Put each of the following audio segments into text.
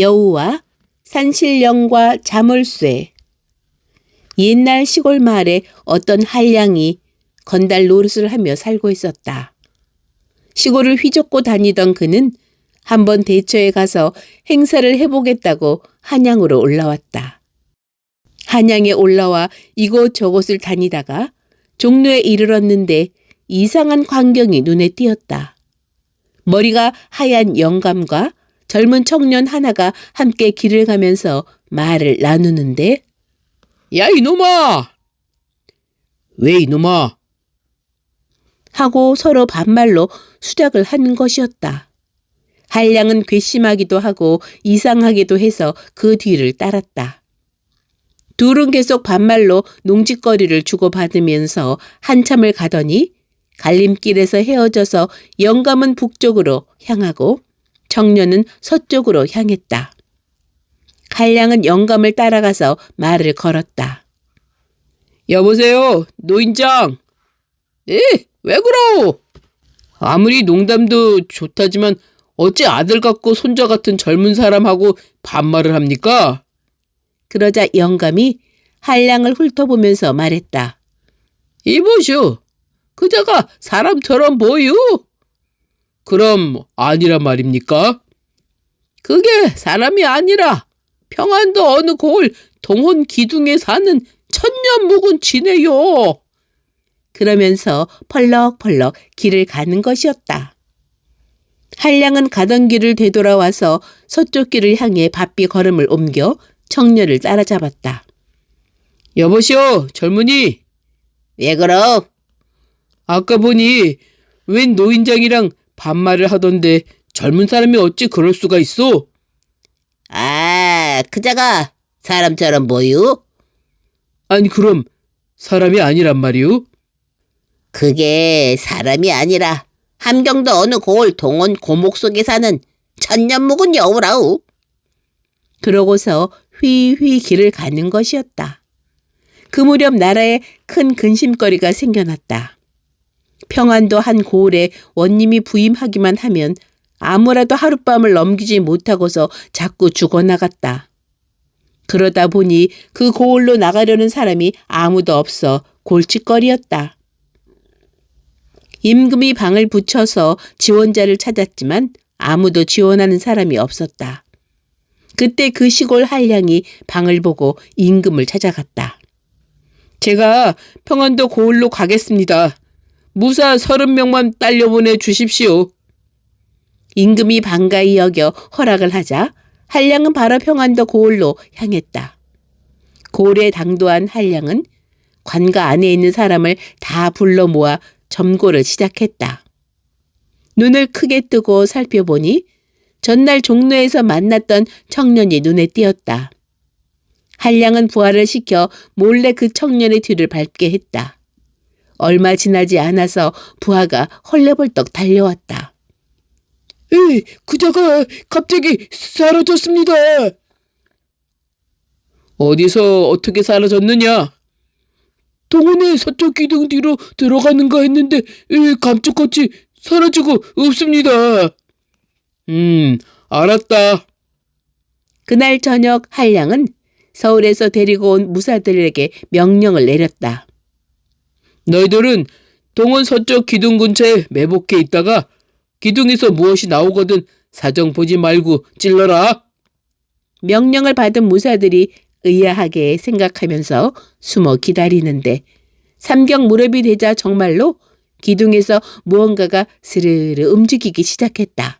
여우와 산신령과 자물쇠. 옛날 시골 마을에 어떤 한량이 건달 노릇을 하며 살고 있었다. 시골을 휘젓고 다니던 그는 한번 대처에 가서 행사를 해보겠다고 한양으로 올라왔다. 한양에 올라와 이곳저곳을 다니다가 종로에 이르렀는데 이상한 광경이 눈에 띄었다. 머리가 하얀 영감과 젊은 청년 하나가 함께 길을 가면서 말을 나누는데, 야, 이놈아! 왜 이놈아? 하고 서로 반말로 수작을 하는 것이었다. 한량은 괘씸하기도 하고 이상하기도 해서 그 뒤를 따랐다. 둘은 계속 반말로 농짓거리를 주고받으면서 한참을 가더니 갈림길에서 헤어져서 영감은 북쪽으로 향하고 청년은 서쪽으로 향했다. 한량은 영감을 따라가서 말을 걸었다. 여보세요, 노인장. 에? 왜 그러? 아무리 농담도 좋다지만 어찌 아들 같고 손자 같은 젊은 사람하고 반말을 합니까? 그러자 영감이 한량을 훑어보면서 말했다. 이보시오, 그자가 사람처럼 보유? 그럼 아니란 말입니까? 그게 사람이 아니라 평안도 어느 고을 동혼 기둥에 사는 천년 묵은 지네요. 그러면서 펄럭펄럭 길을 가는 것이었다. 한량은 가던 길을 되돌아와서 서쪽 길을 향해 바삐 걸음을 옮겨 청년을 따라잡았다. 여보시오, 젊은이. 왜 그러? 아까 보니 웬 노인장이랑 반말을 하던데 젊은 사람이 어찌 그럴 수가 있어? 아, 그자가 사람처럼 보유? 아니 그럼 사람이 아니란 말이오? 그게 사람이 아니라 함경도 어느 고을 동원 고목 속에 사는 천년 묵은 여우라우. 그러고서 휘휘 길을 가는 것이었다. 그 무렵 나라에 큰 근심거리가 생겨났다. 평안도 한 고을에 원님이 부임하기만 하면 아무라도 하룻밤을 넘기지 못하고서 자꾸 죽어나갔다. 그러다 보니 그 고을로 나가려는 사람이 아무도 없어 골칫거리였다. 임금이 방을 붙여서 지원자를 찾았지만 아무도 지원하는 사람이 없었다. 그때 그 시골 한량이 방을 보고 임금을 찾아갔다. 제가 평안도 고을로 가겠습니다. 무사 30명만 딸려보내 주십시오. 임금이 반가이 여겨 허락을 하자 한량은 바로 평안도 고을로 향했다. 고을에 당도한 한량은 관가 안에 있는 사람을 다 불러 모아 점고를 시작했다. 눈을 크게 뜨고 살펴보니 전날 종로에서 만났던 청년이 눈에 띄었다. 한량은 부하를 시켜 몰래 그 청년의 뒤를 밟게 했다. 얼마 지나지 않아서 부하가 헐레벌떡 달려왔다. 그자가 갑자기 사라졌습니다. 어디서 어떻게 사라졌느냐? 동원의 서쪽 기둥 뒤로 들어가는가 했는데 감쪽같이 사라지고 없습니다. 알았다. 그날 저녁 한량은 서울에서 데리고 온 무사들에게 명령을 내렸다. 너희들은 동원 서쪽 기둥 근처에 매복해 있다가 기둥에서 무엇이 나오거든 사정 보지 말고 찔러라. 명령을 받은 무사들이 의아하게 생각하면서 숨어 기다리는데 삼경 무렵이 되자 정말로 기둥에서 무언가가 스르르 움직이기 시작했다.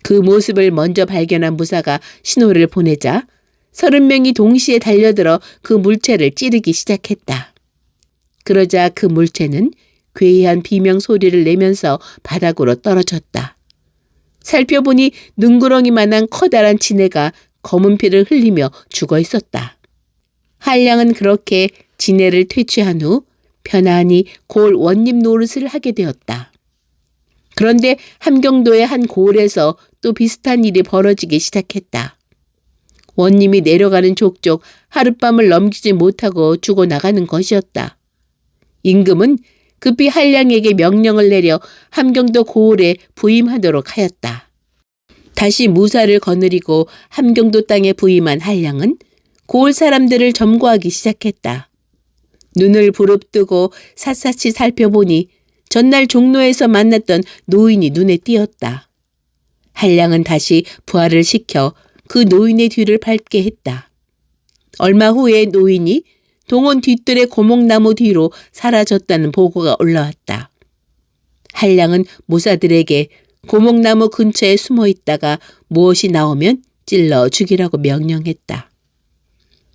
그 모습을 먼저 발견한 무사가 신호를 보내자 30명이 동시에 달려들어 그 물체를 찌르기 시작했다. 그러자 그 물체는 괴이한 비명 소리를 내면서 바닥으로 떨어졌다. 살펴보니 눈구렁이만한 커다란 지네가 검은 피를 흘리며 죽어 있었다. 한량은 그렇게 지네를 퇴치한 후 편안히 고을 원님 노릇을 하게 되었다. 그런데 함경도의 한 고을에서 또 비슷한 일이 벌어지기 시작했다. 원님이 내려가는 족족 하룻밤을 넘기지 못하고 죽어나가는 것이었다. 임금은 급히 한량에게 명령을 내려 함경도 고을에 부임하도록 하였다. 다시 무사를 거느리고 함경도 땅에 부임한 한량은 고을 사람들을 점거하기 시작했다. 눈을 부릅뜨고 샅샅이 살펴보니 전날 종로에서 만났던 노인이 눈에 띄었다. 한량은 다시 부하를 시켜 그 노인의 뒤를 밟게 했다. 얼마 후에 노인이 동원 뒤뜰의 고목나무 뒤로 사라졌다는 보고가 올라왔다. 한량은 무사들에게 고목나무 근처에 숨어 있다가 무엇이 나오면 찔러 죽이라고 명령했다.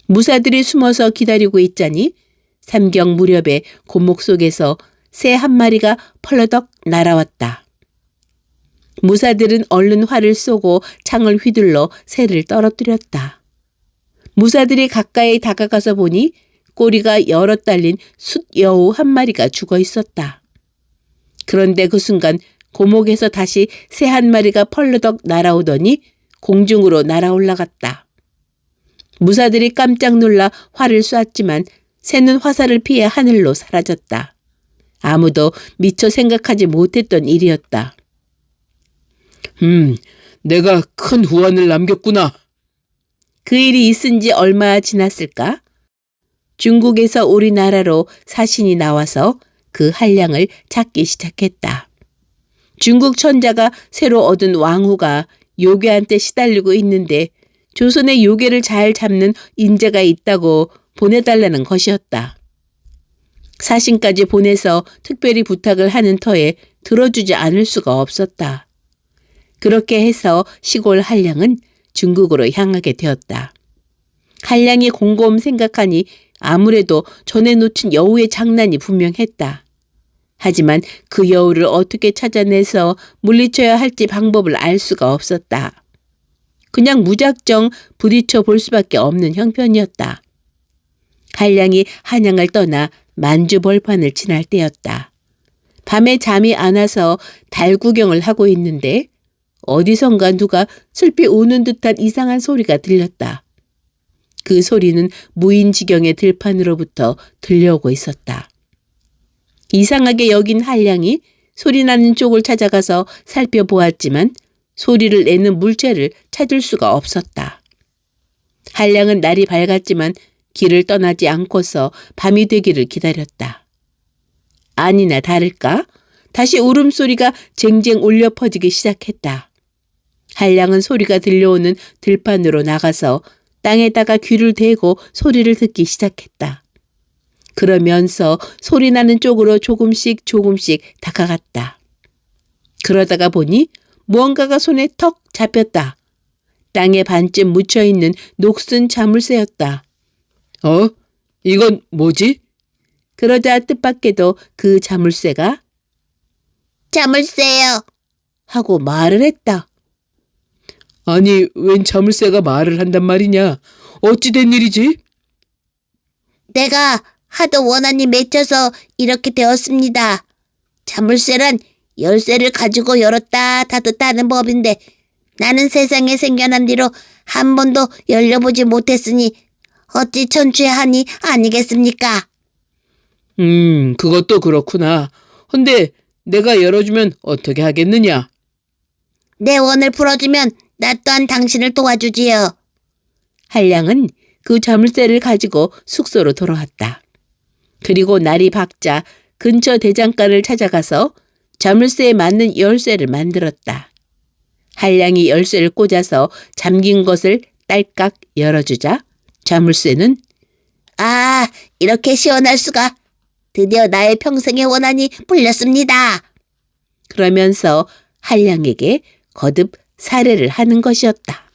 무사들이 숨어서 기다리고 있자니 삼경 무렵에 고목 속에서 새 한 마리가 펄러덕 날아왔다. 무사들은 얼른 활을 쏘고 창을 휘둘러 새를 떨어뜨렸다. 무사들이 가까이 다가가서 보니 꼬리가 여러 딸린 숫여우 한 마리가 죽어 있었다. 그런데 그 순간 고목에서 다시 새 한 마리가 펄르덕 날아오더니 공중으로 날아올라갔다. 무사들이 깜짝 놀라 활을 쐈지만 새는 화살을 피해 하늘로 사라졌다. 아무도 미처 생각하지 못했던 일이었다. 내가 큰 후환을 남겼구나. 그 일이 있은 지 얼마 지났을까? 중국에서 우리나라로 사신이 나와서 그 한량을 찾기 시작했다. 중국 천자가 새로 얻은 왕후가 요괴한테 시달리고 있는데 조선의 요괴를 잘 잡는 인재가 있다고 보내달라는 것이었다. 사신까지 보내서 특별히 부탁을 하는 터에 들어주지 않을 수가 없었다. 그렇게 해서 시골 한량은 중국으로 향하게 되었다. 한량이 곰곰 생각하니 아무래도 전에 놓친 여우의 장난이 분명했다. 하지만 그 여우를 어떻게 찾아내서 물리쳐야 할지 방법을 알 수가 없었다. 그냥 무작정 부딪혀 볼 수밖에 없는 형편이었다. 한량이 한양을 떠나 만주 벌판을 지날 때였다. 밤에 잠이 안 와서 달 구경을 하고 있는데 어디선가 누가 슬피 우는 듯한 이상한 소리가 들렸다. 그 소리는 무인지경의 들판으로부터 들려오고 있었다. 이상하게 여긴 한량이 소리나는 쪽을 찾아가서 살펴보았지만 소리를 내는 물체를 찾을 수가 없었다. 한량은 날이 밝았지만 길을 떠나지 않고서 밤이 되기를 기다렸다. 아니나 다를까 다시 울음소리가 쟁쟁 울려 퍼지기 시작했다. 한량은 소리가 들려오는 들판으로 나가서 땅에다가 귀를 대고 소리를 듣기 시작했다. 그러면서 소리 나는 쪽으로 조금씩 다가갔다. 그러다가 보니 무언가가 손에 턱 잡혔다. 땅에 반쯤 묻혀있는 녹슨 자물쇠였다. 이건 뭐지? 그러자 뜻밖에도 그 자물쇠가 자물쇠요. 하고 말을 했다. 아니, 웬 자물쇠가 말을 한단 말이냐? 어찌 된 일이지? 내가 하도 원한이 맺혀서 이렇게 되었습니다. 자물쇠란 열쇠를 가지고 열었다 닫았다 하는 법인데 나는 세상에 생겨난 뒤로 한 번도 열려보지 못했으니 어찌 천추의 한이 아니겠습니까? 그것도 그렇구나. 헌데 내가 열어주면 어떻게 하겠느냐? 내 원을 풀어주면 나 또한 당신을 도와주지요. 한량은 그 자물쇠를 가지고 숙소로 돌아왔다. 그리고 날이 밝자 근처 대장간을 찾아가서 자물쇠에 맞는 열쇠를 만들었다. 한량이 열쇠를 꽂아서 잠긴 것을 딸깍 열어주자 자물쇠는 이렇게 시원할 수가. 드디어 나의 평생의 원한이 풀렸습니다. 그러면서 한량에게 거듭 살해를 하는 것이었다.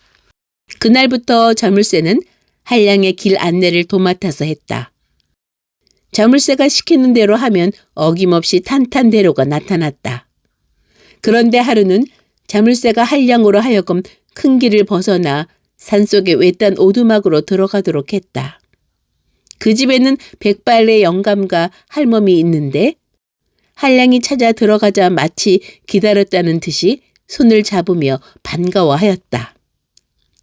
그날부터 자물쇠는 한량의 길 안내를 도맡아서 했다. 자물쇠가 시키는 대로 하면 어김없이 탄탄대로가 나타났다. 그런데 하루는 자물쇠가 한량으로 하여금 큰 길을 벗어나 산속의 외딴 오두막으로 들어가도록 했다. 그 집에는 백발의 영감과 할멈이 있는데 한량이 찾아 들어가자 마치 기다렸다는 듯이 손을 잡으며 반가워하였다.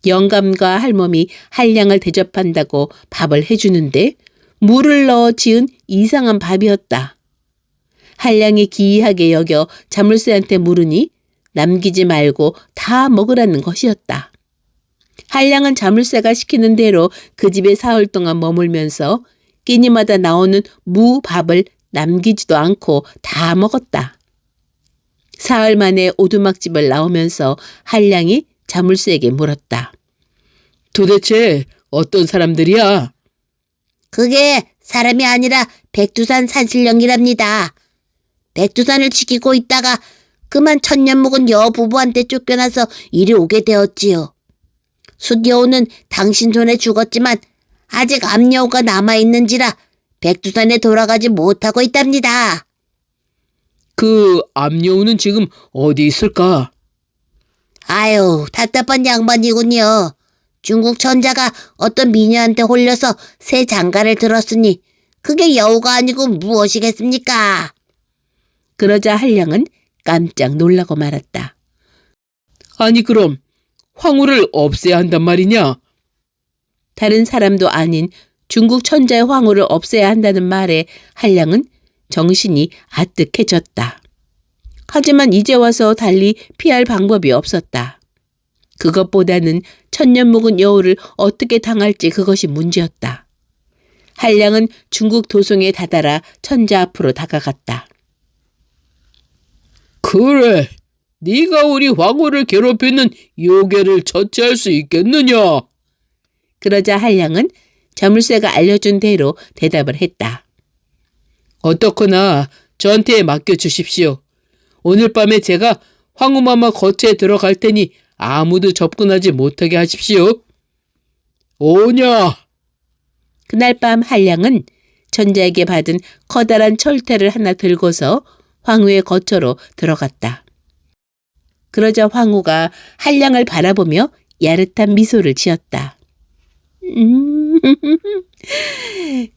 영감과 할멈이 한량을 대접한다고 밥을 해주는데 물을 넣어 지은 이상한 밥이었다. 한량이 기이하게 여겨 자물쇠한테 물으니 남기지 말고 다 먹으라는 것이었다. 한량은 자물쇠가 시키는 대로 그 집에 사흘 동안 머물면서 끼니마다 나오는 무, 밥을 남기지도 않고 다 먹었다. 사흘 만에 오두막집을 나오면서 한량이 자물쇠에게 물었다. 도대체 어떤 사람들이야? 그게 사람이 아니라 백두산 산신령이랍니다. 백두산을 지키고 있다가 그만 천년 묵은 여우 부부한테 쫓겨나서 이리 오게 되었지요. 숫여우는 당신 손에 죽었지만 아직 암여우가 남아있는지라 백두산에 돌아가지 못하고 있답니다. 그 암여우는 지금 어디 있을까? 아유, 답답한 양반이군요. 중국 천자가 어떤 미녀한테 홀려서 새 장가를 들었으니 그게 여우가 아니고 무엇이겠습니까? 그러자 한량은 깜짝 놀라고 말았다. 아니 그럼 황후를 없애야 한단 말이냐? 다른 사람도 아닌 중국 천자의 황후를 없애야 한다는 말에 한량은 정신이 아뜩해졌다. 하지만 이제 와서 달리 피할 방법이 없었다. 그것보다는 천년 묵은 여우를 어떻게 당할지 그것이 문제였다. 한량은 중국 도성에 다다라 천자 앞으로 다가갔다. 그래, 네가 우리 황후를 괴롭히는 요괴를 처치할 수 있겠느냐? 그러자 한량은 자물쇠가 알려준 대로 대답을 했다. 어떻거나 저한테 맡겨주십시오. 오늘 밤에 제가 황후마마 거처에 들어갈 테니 아무도 접근하지 못하게 하십시오. 오냐? 그날 밤 한량은 천자에게 받은 커다란 철퇴를 하나 들고서 황후의 거처로 들어갔다. 그러자 황후가 한량을 바라보며 야릇한 미소를 지었다.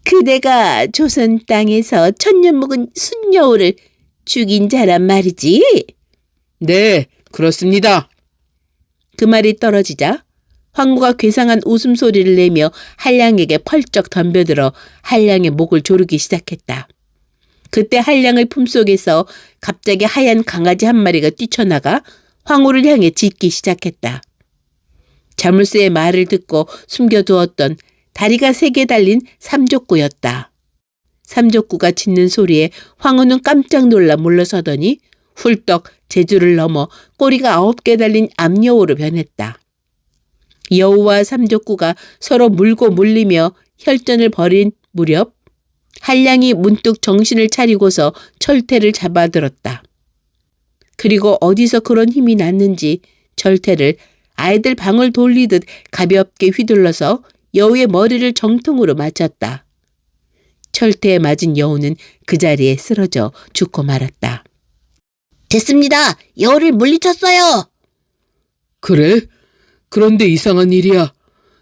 그대가 조선 땅에서 천년 묵은 순여우를 죽인 자란 말이지? 네, 그렇습니다. 그 말이 떨어지자 황후가 괴상한 웃음소리를 내며 한량에게 펄쩍 덤벼들어 한량의 목을 조르기 시작했다. 그때 한량의 품속에서 갑자기 하얀 강아지 한 마리가 뛰쳐나가 황후를 향해 짖기 시작했다. 자물쇠의 말을 듣고 숨겨두었던 다리가 3개 달린 삼족구였다. 삼족구가 짖는 소리에 황후는 깜짝 놀라 물러서더니 훌떡 제주를 넘어 꼬리가 9개 달린 암여우로 변했다. 여우와 삼족구가 서로 물고 물리며 혈전을 벌인 무렵 한량이 문득 정신을 차리고서 철퇴를 잡아들었다. 그리고 어디서 그런 힘이 났는지 철퇴를 아이들 방울 돌리듯 가볍게 휘둘러서 여우의 머리를 정통으로 맞췄다. 철퇴에 맞은 여우는 그 자리에 쓰러져 죽고 말았다. 됐습니다. 여우를 물리쳤어요. 그래? 그런데 이상한 일이야.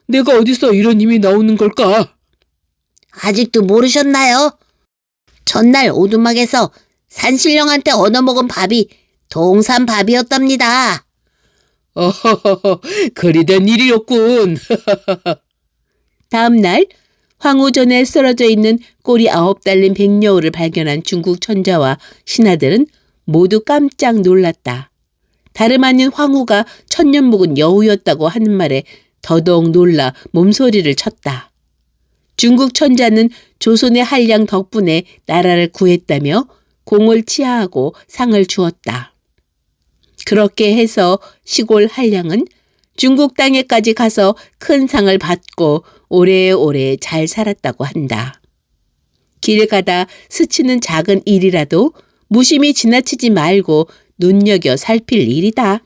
내가 어디서 이런 힘이 나오는 걸까? 아직도 모르셨나요? 전날 오두막에서 산신령한테 얻어먹은 밥이 동산밥이었답니다. 어허허허, 그리 된 일이었군. 다음 날 황후전에 쓰러져 있는 꼬리 9 달린 백여우를 발견한 중국 천자와 신하들은 모두 깜짝 놀랐다. 다름 아닌 황후가 천년 묵은 여우였다고 하는 말에 더더욱 놀라 몸소리를 쳤다. 중국 천자는 조선의 한량 덕분에 나라를 구했다며 공을 치하하고 상을 주었다. 그렇게 해서 시골 한량은 중국 땅에까지 가서 큰 상을 받고 오래오래 잘 살았다고 한다. 길 가다 스치는 작은 일이라도 무심히 지나치지 말고 눈여겨 살필 일이다.